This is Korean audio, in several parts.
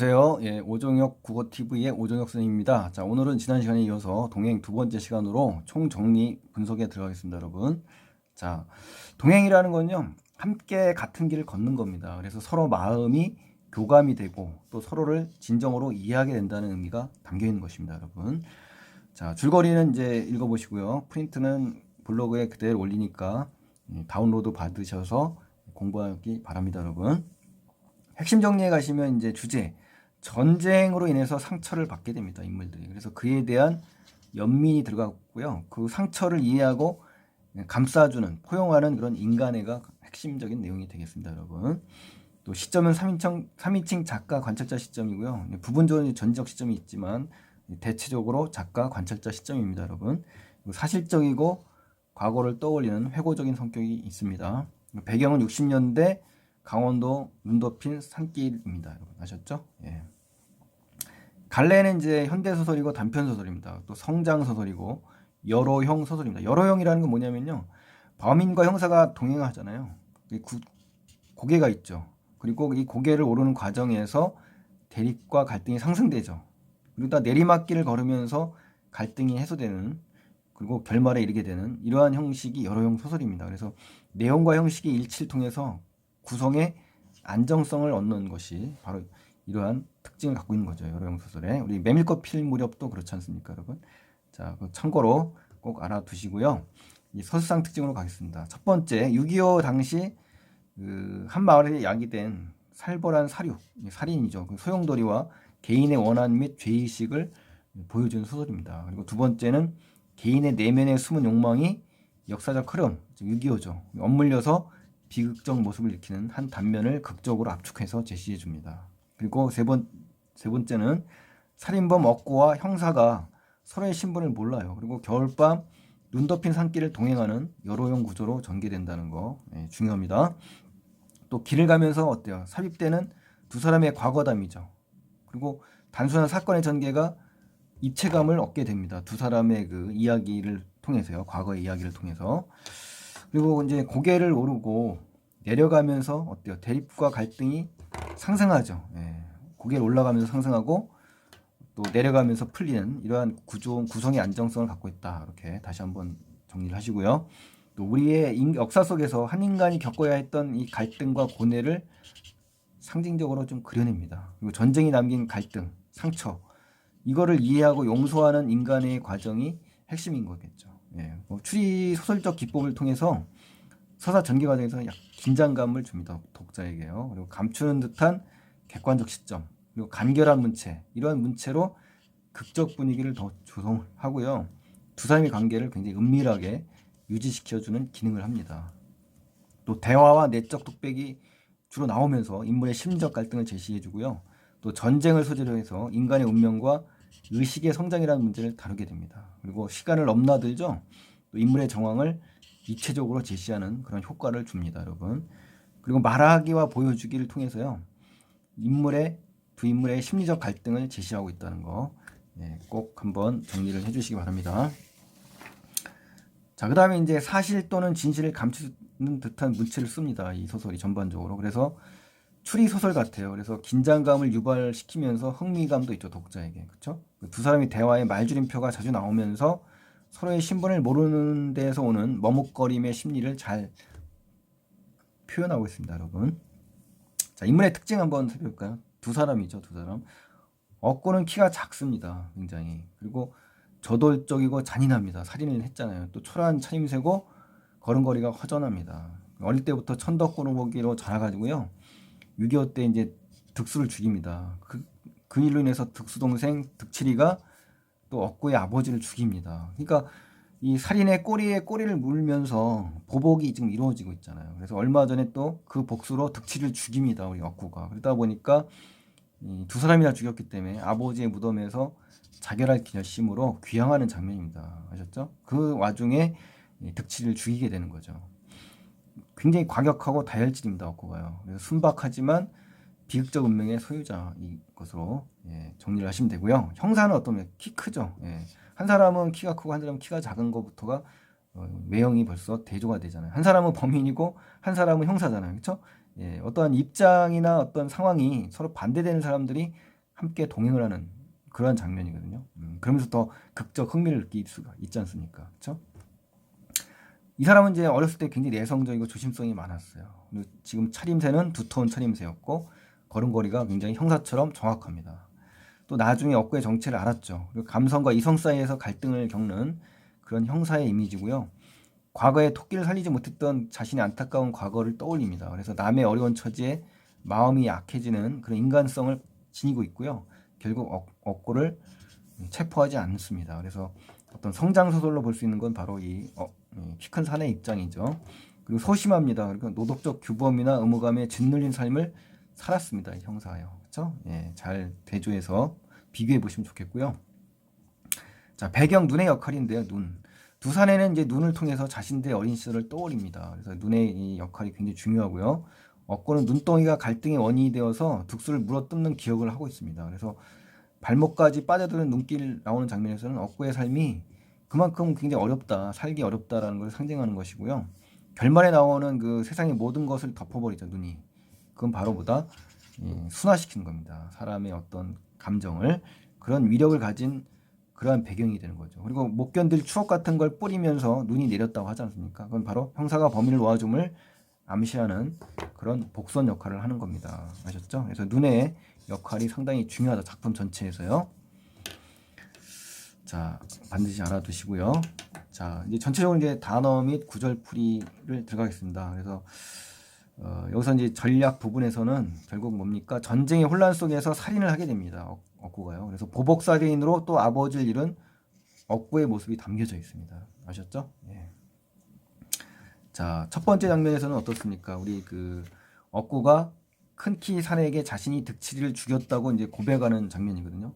안녕하세요. 예, 오종혁 국어TV의 오종혁 선생님입니다. 자, 오늘은 지난 시간에 이어서 동행 두 번째 시간으로 총정리 분석에 들어가겠습니다, 여러분. 자, 동행이라는 건요, 함께 같은 길을 걷는 겁니다. 그래서 서로 마음이 교감이 되고 또 서로를 진정으로 이해하게 된다는 의미가 담겨 있는 것입니다, 여러분. 자, 줄거리는 이제 읽어보시고요. 프린트는 블로그에 그대로 올리니까 다운로드 받으셔서 공부하기 바랍니다, 여러분. 핵심 정리해 가시면 이제 주제, 전쟁으로 인해서 상처를 받게 됩니다, 인물들이. 그래서 그에 대한 연민이 들어갔고요. 그 상처를 이해하고 감싸주는, 포용하는 그런 인간애가 핵심적인 내용이 되겠습니다, 여러분. 또 시점은 3인칭 작가 관찰자 시점이고요. 부분적으로 전지적 시점이 있지만 대체적으로 작가 관찰자 시점입니다, 여러분. 사실적이고 과거를 떠올리는 회고적인 성격이 있습니다. 배경은 60년대 강원도 눈 덮인 산길입니다. 여러분 아셨죠? 예. 갈래는 이제 현대소설이고 단편소설입니다. 또 성장소설이고 여로형 소설입니다. 여로형이라는 건 뭐냐면요. 범인과 형사가 동행하잖아요. 고개가 있죠. 그리고 이 고개를 오르는 과정에서 대립과 갈등이 상승되죠. 그리고 다 내리막길을 걸으면서 갈등이 해소되는, 그리고 결말에 이르게 되는 이러한 형식이 여로형 소설입니다. 그래서 내용과 형식의 일치를 통해서 구성의 안정성을 얻는 것이 바로 이러한 특징을 갖고 있는 거죠. 여러형 소설에. 우리 메밀꽃 필 무렵도 그렇지 않습니까, 여러분? 자, 참고로 꼭 알아두시고요. 이 서술상 특징으로 가겠습니다. 첫 번째, 6.25 당시 한 마을에 야기된 살벌한 사륙, 살인이죠. 소용돌이와 개인의 원한 및 죄의식을 보여주는 소설입니다. 그리고 두 번째는 개인의 내면에 숨은 욕망이 역사적 흐름, 6.25죠. 엇물려서 비극적 모습을 일으키는 한 단면을 극적으로 압축해서 제시해 줍니다. 그리고 세 번째는 살인범 억구와 형사가 서로의 신분을 몰라요. 그리고 겨울밤 눈 덮인 산길을 동행하는 여로형 구조로 전개된다는 거 중요합니다. 또 길을 가면서 어때요? 삽입되는 두 사람의 과거담이죠. 그리고 단순한 사건의 전개가 입체감을 얻게 됩니다. 두 사람의 그 이야기를 통해서요. 과거의 이야기를 통해서. 그리고 이제 고개를 오르고 내려가면서 어때요? 대립과 갈등이 상승하죠. 예. 고개를 올라가면서 상승하고 또 내려가면서 풀리는 이러한 구성의 안정성을 갖고 있다. 이렇게 다시 한번 정리를 하시고요. 또 우리의 역사 속에서 한 인간이 겪어야 했던 이 갈등과 고뇌를 상징적으로 좀 그려냅니다. 그리고 전쟁이 남긴 갈등, 상처, 이거를 이해하고 용서하는 인간의 과정이 핵심인 거겠죠. 예. 추리 소설적 기법을 통해서 서사 전개 과정에서 긴장감을 줍니다. 독자에게요. 그리고 감추는 듯한 객관적 시점, 그리고 간결한 문체, 이러한 문체로 극적 분위기를 더 조성하고요. 두 사람의 관계를 굉장히 은밀하게 유지시켜주는 기능을 합니다. 또 대화와 내적 독백이 주로 나오면서 인물의 심리적 갈등을 제시해주고요. 또 전쟁을 소재로 해서 인간의 운명과 의식의 성장이라는 문제를 다루게 됩니다. 그리고 시간을 넘나들죠. 또 인물의 정황을 입체적으로 제시하는 그런 효과를 줍니다, 여러분. 그리고 말하기와 보여주기를 통해서요. 두 인물의 심리적 갈등을 제시하고 있다는 거, 꼭 한번 정리를 해주시기 바랍니다. 자, 그 다음에 이제 사실 또는 진실을 감추는 듯한 문체를 씁니다. 이 소설이 전반적으로. 그래서 추리 소설 같아요. 그래서 긴장감을 유발시키면서 흥미감도 있죠, 독자에게. 그렇죠? 두 사람이 대화에 말줄임표가 자주 나오면서 서로의 신분을 모르는 데에서 오는 머뭇거림의 심리를 잘 표현하고 있습니다, 여러분. 자, 인물의 특징 한번 살펴볼까요? 두 사람이죠, 두 사람. 억구는 키가 작습니다, 굉장히. 그리고 저돌적이고 잔인합니다. 살인을 했잖아요. 또 초라한 차림새고 걸음걸이가 허전합니다. 어릴 때부터 천덕꾸러기로 자라가지고요. 6.25 때 이제 득수를 죽입니다. 그 일로 인해서 득수 동생 득칠이가 또 억구의 아버지를 죽입니다. 그러니까 이 살인의 꼬리에 꼬리를 물면서 보복이 지금 이루어지고 있잖아요. 그래서 얼마 전에 또 그 복수로 득칠을 죽입니다. 우리 억구가. 그러다 보니까 두 사람이나 죽였기 때문에 아버지의 무덤에서 자결할 결심으로 귀향하는 장면입니다. 아셨죠? 그 와중에 득칠을 죽이게 되는 거죠. 굉장히 과격하고 다혈질입니다. 억구가요. 그래서 순박하지만 비극적 운명의 소유자인 것으로 정리를 하시면 되고요. 형사는 어떤 키 크죠. 한 사람은 키가 크고 한 사람은 키가 작은 것부터가 외형이 벌써 대조가 되잖아요. 한 사람은 범인이고 한 사람은 형사잖아요. 그렇죠? 예, 어떠한 입장이나 어떤 상황이 서로 반대되는 사람들이 함께 동행을 하는 그러한 장면이거든요. 그러면서 더 극적 흥미를 느낄 수가 있지 않습니까? 그렇죠? 이 사람은 이제 어렸을 때 굉장히 내성적이고 조심성이 많았어요. 그리고 지금 차림새는 두터운 차림새였고 걸음걸이가 굉장히 형사처럼 정확합니다. 또 나중에 억구의 정체를 알았죠. 그리고 감성과 이성 사이에서 갈등을 겪는 그런 형사의 이미지고요. 과거에 토끼를 살리지 못했던 자신의 안타까운 과거를 떠올립니다. 그래서 남의 어려운 처지에 마음이 약해지는 그런 인간성을 지니고 있고요. 결국 억구를 체포하지 않습니다. 그래서 어떤 성장 소설로 볼 수 있는 건 바로 이 키 큰 사내의 입장이죠. 그리고 소심합니다. 그러니까 노덕적 규범이나 의무감에 짓눌린 삶을 살았습니다. 이 형사요. 그렇죠? 예, 잘 대조해서 비교해 보시면 좋겠고요. 자, 배경 눈의 역할인데요. 눈. 두 사내는 이제 눈을 통해서 자신들의 어린 시절을 떠올립니다. 그래서 눈의 이 역할이 굉장히 중요하고요. 억구는 눈덩이가 갈등의 원인이 되어서 득수를 물어뜯는 기억을 하고 있습니다. 그래서 발목까지 빠져드는 눈길 나오는 장면에서는 억구의 삶이 그만큼 굉장히 어렵다, 살기 어렵다라는 걸 상징하는 것이고요. 결말에 나오는 그 세상의 모든 것을 덮어버리죠, 눈이. 그건 바로 보다 순화시키는 겁니다. 사람의 어떤 감정을. 그런 위력을 가진 그러한 배경이 되는 거죠. 그리고 못 견딜 추억 같은 걸 뿌리면서 눈이 내렸다고 하지 않습니까? 그건 바로 형사가 범인을 놓아줌을 암시하는 그런 복선 역할을 하는 겁니다. 아셨죠? 그래서 눈의 역할이 상당히 중요하다. 작품 전체에서요. 자, 반드시 알아두시고요. 자, 이제 전체적으로 이제 단어 및 구절풀이를 들어가겠습니다. 그래서 여기서 이제 전략 부분에서는 결국 뭡니까? 전쟁의 혼란 속에서 살인을 하게 됩니다. 억구가요. 그래서 보복살인으로 또 아버지를 잃은 억구의 모습이 담겨져 있습니다. 아셨죠? 예. 자, 첫 번째 장면에서는 어떻습니까? 우리 그 억구가 큰 키 사내에게 자신이 득치를 죽였다고 이제 고백하는 장면이거든요.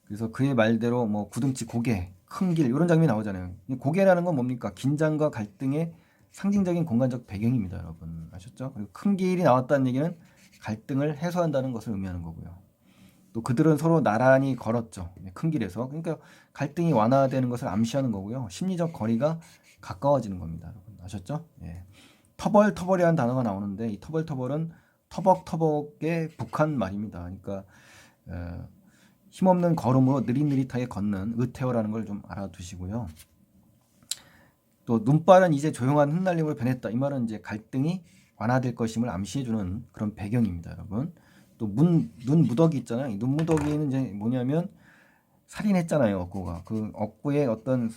그래서 그의 말대로 뭐 구등치 고개, 큰 길 이런 장면이 나오잖아요. 고개라는 건 뭡니까? 긴장과 갈등의 상징적인 공간적 배경입니다, 여러분. 아셨죠? 그리고 큰 길이 나왔다는 얘기는 갈등을 해소한다는 것을 의미하는 거고요. 또 그들은 서로 나란히 걸었죠. 큰 길에서. 그러니까 갈등이 완화되는 것을 암시하는 거고요. 심리적 거리가 가까워지는 겁니다, 여러분. 아셨죠? 예. 터벌터벌이라는 단어가 나오는데 이 터벌터벌은 터벅터벅의 북한 말입니다. 그러니까 힘없는 걸음으로 느릿느릿하게 걷는 의태어라는 걸 좀 알아두시고요. 또 눈발은 이제 조용한 흩날림으로 변했다. 이 말은 이제 갈등이 완화될 것임을 암시해주는 그런 배경입니다, 여러분. 또 눈 무더기 있잖아요. 이 눈 무더기는 이제 뭐냐면 살인했잖아요, 억구가. 그 억구의 어떤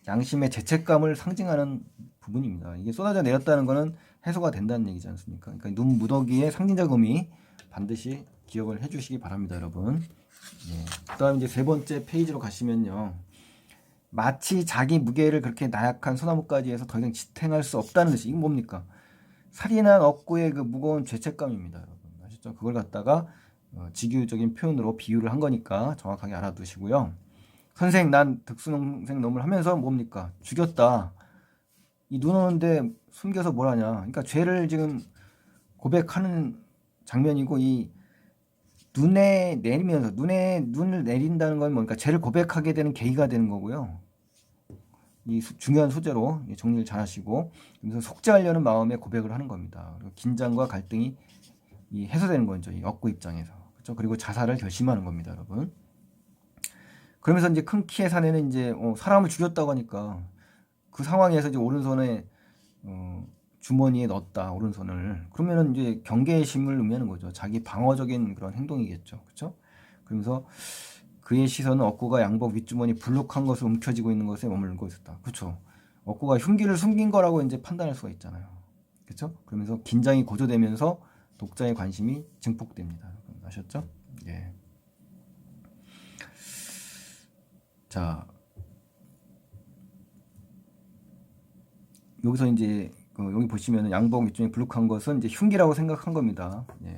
양심의 죄책감을 상징하는 부분입니다. 이게 쏟아져 내렸다는 거는 해소가 된다는 얘기지 않습니까? 그러니까 눈 무더기의 상징적 의미 반드시 기억을 해주시기 바랍니다, 여러분. 예. 그다음 이제 세 번째 페이지로 가시면요. 마치 자기 무게를 그렇게 나약한 소나무까지 해서 더 이상 지탱할 수 없다는 듯이 이건 뭡니까? 살인한 억구의 그 무거운 죄책감입니다, 여러분. 아셨죠? 그걸 갖다가 직유적인 표현으로 비유를 한 거니까 정확하게 알아두시고요. 선생, 난 득수농생 놈을 하면서 뭡니까? 죽였다. 이 눈 오는데 숨겨서 뭘 하냐? 그러니까 죄를 지금 고백하는 장면이고 이 눈에 내리면서 눈을 내린다는 건 뭡니까? 죄를 고백하게 되는 계기가 되는 거고요. 이 중요한 소재로 정리를 잘 하시고 그래서 속죄하려는 마음에 고백을 하는 겁니다. 그리고 긴장과 갈등이 해소되는 거죠. 이 억구 입장에서. 그렇죠? 그리고 자살을 결심하는 겁니다, 여러분. 그러면서 이제 큰 키의 사내는 이제 사람을 죽였다고 하니까 그 상황에서 이제 오른손에 주머니에 넣었다, 오른손을. 그러면은 이제 경계심을 의미하는 거죠. 자기 방어적인 그런 행동이겠죠. 그렇죠? 그러면서 그의 시선은 억구가 양복 윗주머니 불룩한 것을 움켜쥐고 있는 것에 머물고 있었다. 그렇죠? 억구가 흉기를 숨긴 거라고 이제 판단할 수가 있잖아요. 그렇죠? 그러면서 긴장이 고조되면서 독자의 관심이 증폭됩니다. 아셨죠? 예. 자, 여기서 이제 여기 보시면은 양복 윗주머니 불룩한 것은 이제 흉기라고 생각한 겁니다. 예.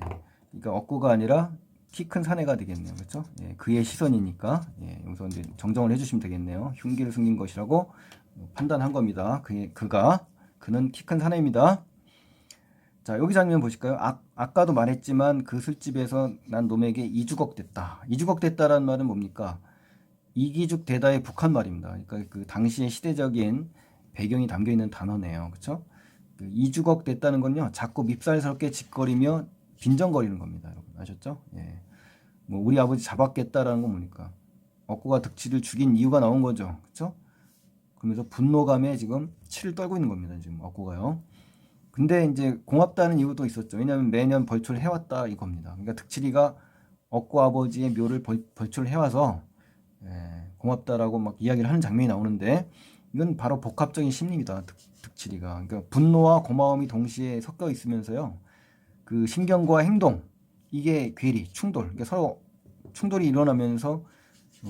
그러니까 억구가 아니라 키 큰 사내가 되겠네요. 그렇죠? 예, 그의 시선이니까 예, 여기서 이제 정정을 해주시면 되겠네요. 흉기를 숨긴 것이라고 판단한 겁니다. 그는 키 큰 사내입니다. 자, 여기 장면 보실까요? 아까도 말했지만 그 술집에서 난 놈에게 이주걱 됐다. 이주걱 됐다라는 말은 뭡니까? 이기죽 되다의 북한 말입니다. 그러니까 그 당시의 시대적인 배경이 담겨 있는 단어네요. 그렇죠? 이주걱 됐다는 건요, 자꾸 밉살스럽게 짓거리며 빈정거리는 겁니다. 여러분 아셨죠? 예. 뭐 우리 아버지 잡았겠다라는 건 뭡니까? 억구가 득치를 죽인 이유가 나온 거죠. 그렇죠? 그러면서 분노감에 지금 치를 떨고 있는 겁니다. 지금 억구가요. 근데 이제 고맙다는 이유도 있었죠. 왜냐하면 매년 벌초를 해왔다 이겁니다. 그러니까 득치리가 억구 아버지의 묘를 벌초를 해와서 고맙다라고 막 이야기를 하는 장면이 나오는데, 이건 바로 복합적인 심리입니다. 득치리가. 그러니까 분노와 고마움이 동시에 섞여 있으면서요, 그 신경과 행동, 이게 괴리, 충돌, 그러니까 서로 충돌이 일어나면서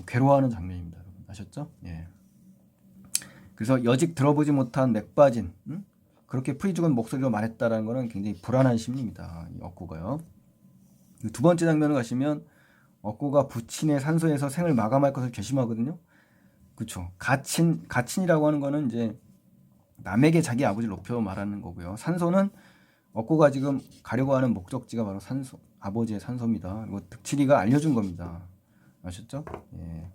괴로워하는 장면입니다. 여러분 아셨죠? 예. 그래서 여직 들어보지 못한 맥빠진, 그렇게 풀이 죽은 목소리로 말했다라는 것은 굉장히 불안한 심리입니다. 이 억구가요. 두 번째 장면을 가시면 억구가 부친의 산소에서 생을 마감할 것을 결심하거든요. 그렇죠. 가친이라고 하는 거는 이제 남에게 자기 아버지를 높여 말하는 거고요. 산소는 억구가 지금 가려고 하는 목적지가 바로 산소, 아버지의 산소입니다. 그리고 득치리가 알려준 겁니다. 아셨죠? 예.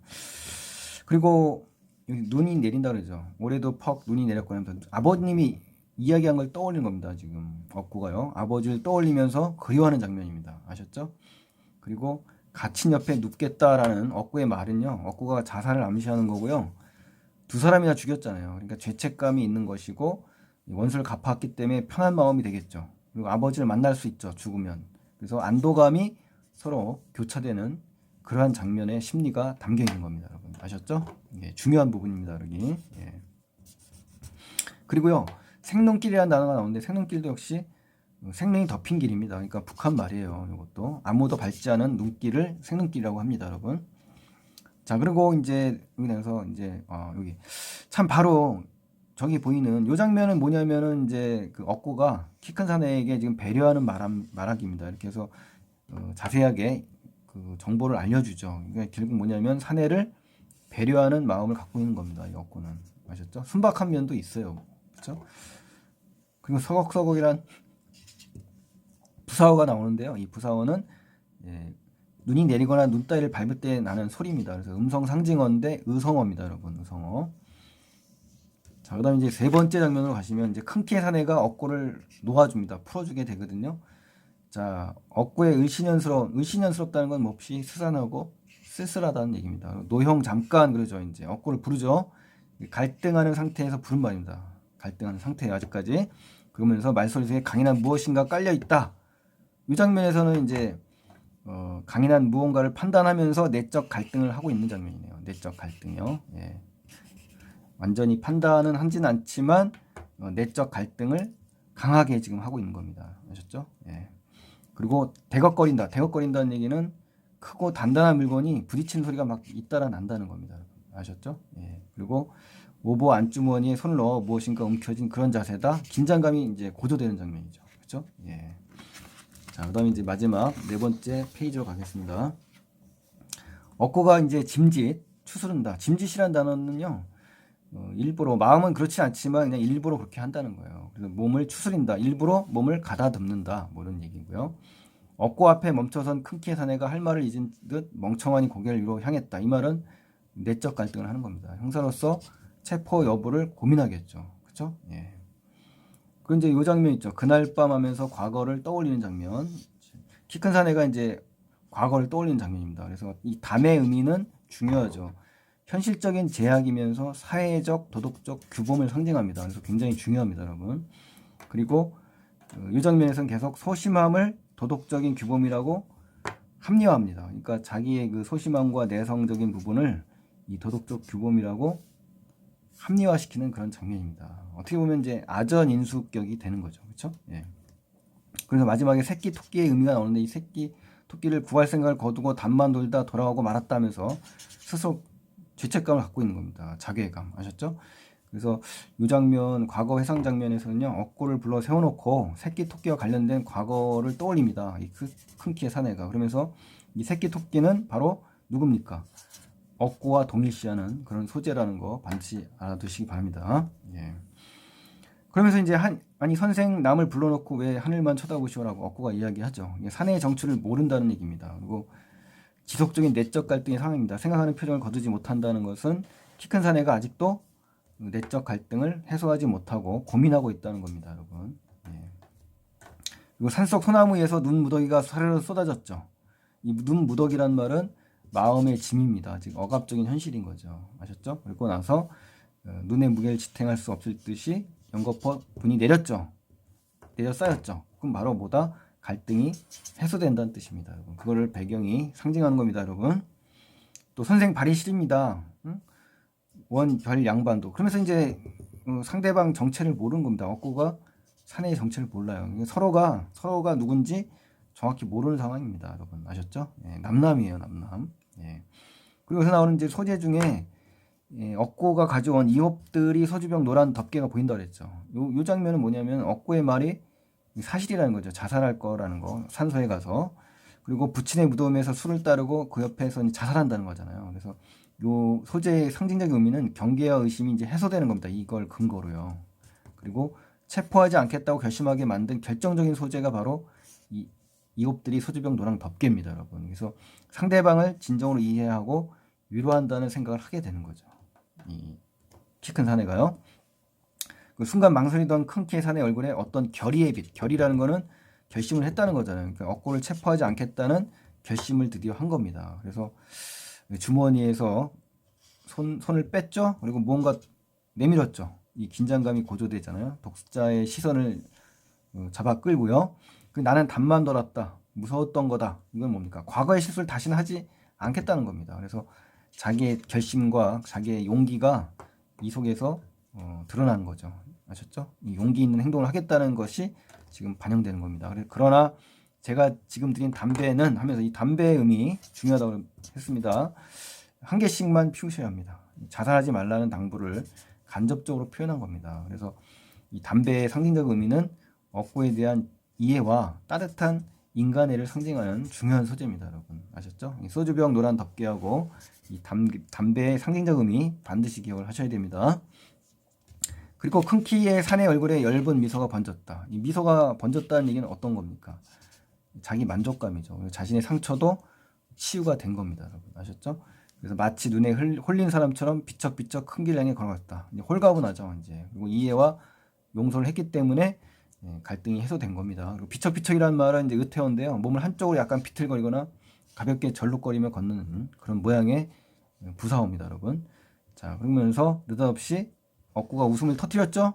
그리고 여기 눈이 내린다 그러죠. 올해도 퍽 눈이 내렸거든요. 아버님이 이야기한 걸 떠올린 겁니다. 지금 억구가요. 아버지를 떠올리면서 그리워하는 장면입니다. 아셨죠? 그리고 가친 옆에 눕겠다라는 억구의 말은요, 억구가 자살을 암시하는 거고요. 두 사람이나 죽였잖아요. 그러니까 죄책감이 있는 것이고 원수를 갚았기 때문에 편한 마음이 되겠죠. 그리고 아버지를 만날 수 있죠. 죽으면. 그래서 안도감이 서로 교차되는 그러한 장면의 심리가 담겨 있는 겁니다. 여러분 아셨죠? 예, 중요한 부분입니다. 여기. 예. 그리고요, 생눈길이라는 단어가 나오는데, 생눈길도 역시 생명이 덮인 길입니다. 그러니까 북한 말이에요. 이것도 아무도 밟지 않은 눈길을 생눈길이라고 합니다, 여러분. 자, 그리고 이제 여기 나서 이제 여기 참 바로 저기 보이는 요 장면은 뭐냐면은 이제 그 억구가 키 큰 사내에게 지금 배려하는 말하기입니다. 이렇게 해서 자세하게 그 정보를 알려주죠. 그러니까 결국 뭐냐면 사내를 배려하는 마음을 갖고 있는 겁니다. 이 억구는 아셨죠? 순박한 면도 있어요, 그렇죠? 그리고 서걱서걱이란 부사어가 나오는데요. 이 부사어는 눈이 내리거나 눈 따위를 밟을 때 나는 소리입니다. 그래서 음성 상징어인데 의성어입니다, 여러분. 의성어. 자, 그다음에 이제 세 번째 장면으로 가시면 이제 큰 키의 사내가 억구를 놓아줍니다. 풀어주게 되거든요. 자, 억구의 을신연스럽다는 건 몹시 스산하고 쓸쓸하다는 얘기입니다. 노형 잠깐 그러죠. 이제 억구를 부르죠. 갈등하는 상태에서 부른 말입니다. 갈등하는 상태에 아직까지. 그러면서 말소리 속에 강인한 무엇인가 깔려 있다. 이 장면에서는 이제 강인한 무언가를 판단하면서 내적 갈등을 하고 있는 장면이네요. 내적 갈등이요. 예. 완전히 판단은 하진 않지만 내적 갈등을 강하게 지금 하고 있는 겁니다. 아셨죠? 예. 그리고 대걱거린다. 대걱거린다는 얘기는 크고 단단한 물건이 부딪히는 소리가 막 잇따라 난다는 겁니다. 아셨죠? 예. 그리고 오보 안주머니에 손을 넣어 무엇인가 움켜쥔 그런 자세다. 긴장감이 이제 고조되는 장면이죠. 그렇죠? 예. 자, 그다음에 이제 마지막 네 번째 페이지로 가겠습니다. 억구가 이제 짐짓, 추스른다. 짐짓이라는 단어는요, 일부러, 마음은 그렇지 않지만 그냥 일부러 그렇게 한다는 거예요. 그래서 몸을 추스린다. 일부러 몸을 가다듬는다. 뭐 이런 얘기고요. 억구 앞에 멈춰선 큰 키의 사내가 할 말을 잊은 듯 멍청하니 고개를 위로 향했다. 이 말은 내적 갈등을 하는 겁니다. 형사로서 체포 여부를 고민하겠죠. 그렇죠? 예. 그 이제 요 장면 있죠. 그날 밤 하면서 과거를 떠올리는 장면. 키 큰 사내가 이제 과거를 떠올리는 장면입니다. 그래서 이 담의 의미는 중요하죠. 현실적인 제약이면서 사회적, 도덕적 규범을 상징합니다. 그래서 굉장히 중요합니다, 여러분. 그리고 이 장면에서는 계속 소심함을 도덕적인 규범이라고 합리화합니다. 그러니까 자기의 그 소심함과 내성적인 부분을 이 도덕적 규범이라고 합리화시키는 그런 장면입니다. 어떻게 보면 이제 아전인수격이 되는 거죠. 그렇죠? 예. 그래서 마지막에 새끼 토끼의 의미가 나오는데, 이 새끼 토끼를 구할 생각을 거두고 담만 돌다 돌아가고 말았다면서 스스로 죄책감을 갖고 있는 겁니다. 자괴감. 아셨죠? 그래서 이 장면, 과거 회상 장면에서는요, 억구를 불러 세워놓고 새끼 토끼와 관련된 과거를 떠올립니다. 이 큰 키의 사내가. 그러면서 이 새끼 토끼는 바로 누굽니까? 억구와 동일시하는 그런 소재라는 거 반드시 알아두시기 바랍니다. 예. 그러면서 이제 아니 선생 남을 불러놓고 왜 하늘만 쳐다보시오라고 억구가 이야기하죠. 사내의 정추를 모른다는 얘기입니다. 그리고 지속적인 내적 갈등의 상황입니다. 생각하는 표정을 거두지 못한다는 것은 키 큰 사내가 아직도 내적 갈등을 해소하지 못하고 고민하고 있다는 겁니다, 여러분. 예. 그리고 산속 소나무 위에서 눈 무더기가 사르르 쏟아졌죠. 이 눈 무더기란 말은 마음의 짐입니다. 즉 억압적인 현실인 거죠. 아셨죠? 그리고 나서 눈의 무게를 지탱할 수 없을 듯이 연거푸 분이 내렸죠. 내려 쌓였죠. 그럼 바로 뭐다? 갈등이 해소된다는 뜻입니다, 여러분. 그거를 배경이 상징하는 겁니다, 여러분. 또 선생 발이 시립니다. 응? 원, 별, 양반도. 그러면서 이제 상대방 정체를 모르는 겁니다. 억구가 사내의 정체를 몰라요. 서로가 누군지 정확히 모르는 상황입니다, 여러분. 아셨죠? 예, 남남이에요, 남남. 예. 그리고 여기서 나오는 이제 소재 중에 억구가 가져온 이홉들이 소주병 노란 덮개가 보인다 그랬죠. 요 장면은 뭐냐면 억구의 말이 사실이라는 거죠. 자살할 거라는 거. 산소에 가서. 그리고 부친의 무덤에서 술을 따르고 그 옆에서 자살한다는 거잖아요. 그래서 요 소재의 상징적인 의미는 경계와 의심이 이제 해소되는 겁니다. 이걸 근거로요. 그리고 체포하지 않겠다고 결심하게 만든 결정적인 소재가 바로 이 이홉들이 소주병 노랑 덮개입니다, 여러분. 그래서 상대방을 진정으로 이해하고 위로한다는 생각을 하게 되는 거죠. 이 키 큰 사내가요. 그 순간 망설이던 큰 키의 사내 얼굴에 어떤 결의의 빛, 결의라는 거는 결심을 했다는 거잖아요. 그러니까 억구를 체포하지 않겠다는 결심을 드디어 한 겁니다. 그래서 주머니에서 손을 뺐죠. 그리고 무언가 내밀었죠. 이 긴장감이 고조되잖아요. 독자의 시선을 잡아 끌고요. 나는 담만 돌았다. 무서웠던 거다. 이건 뭡니까? 과거의 실수를 다시는 하지 않겠다는 겁니다. 그래서 자기의 결심과 자기의 용기가 이 속에서 드러나는 거죠. 아셨죠? 이 용기 있는 행동을 하겠다는 것이 지금 반영되는 겁니다. 그러나 제가 지금 드린 담배는 하면서 이 담배의 의미 중요하다고 했습니다. 한 개씩만 피우셔야 합니다. 자살하지 말라는 당부를 간접적으로 표현한 겁니다. 그래서 이 담배의 상징적 의미는 억구에 대한 이해와 따뜻한 인간애를 상징하는 중요한 소재입니다, 여러분. 아셨죠? 이 소주병 노란 덮개하고 이 담배의 상징적 의미 반드시 기억을 하셔야 됩니다. 그리고 큰 키의 사내 얼굴에 엷은 미소가 번졌다. 이 미소가 번졌다는 얘기는 어떤 겁니까? 자기 만족감이죠. 자신의 상처도 치유가 된 겁니다, 여러분. 아셨죠? 그래서 마치 눈에 홀린 사람처럼 비척비척 큰 길 향해 걸어갔다. 이제 홀가분하죠, 이제. 그리고 이해와 용서를 했기 때문에 갈등이 해소된 겁니다. 그리고 비척비척이라는 말은 이제 의태어인데요. 몸을 한쪽으로 약간 비틀거리거나 가볍게 절룩거리며 걷는 그런 모양의 부사어입니다, 여러분. 자, 그러면서 느닷없이 억구가 웃음을 터뜨렸죠.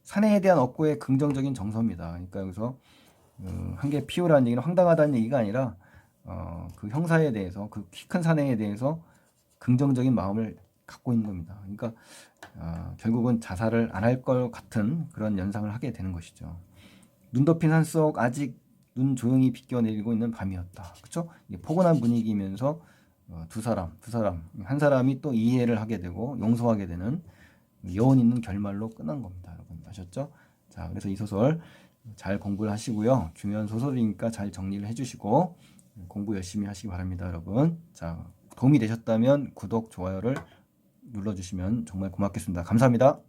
사내에 대한 억구의 긍정적인 정서입니다. 그러니까 여기서 한 개 피우라는 얘기는 황당하다는 얘기가 아니라 그 형사에 대해서 그 키 큰 사내에 대해서 긍정적인 마음을 갖고 있는 겁니다. 그러니까 결국은 자살을 안 할 것 같은 그런 연상을 하게 되는 것이죠. 눈 덮인 산속 아직 눈 조용히 비껴내리고 있는 밤이었다. 그렇죠? 포근한 분위기면서 한 사람이 또 이해를 하게 되고 용서하게 되는 여운 있는 결말로 끝난 겁니다. 여러분 아셨죠? 자, 그래서 이 소설 잘 공부를 하시고요. 중요한 소설이니까 잘 정리를 해주시고 공부 열심히 하시기 바랍니다, 여러분. 자, 도움이 되셨다면 구독, 좋아요를 눌러주시면 정말 고맙겠습니다. 감사합니다.